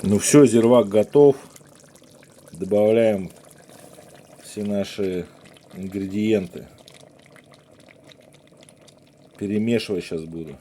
Ну все, зирвак готов. Добавляем все наши ингредиенты. Перемешивать сейчас буду.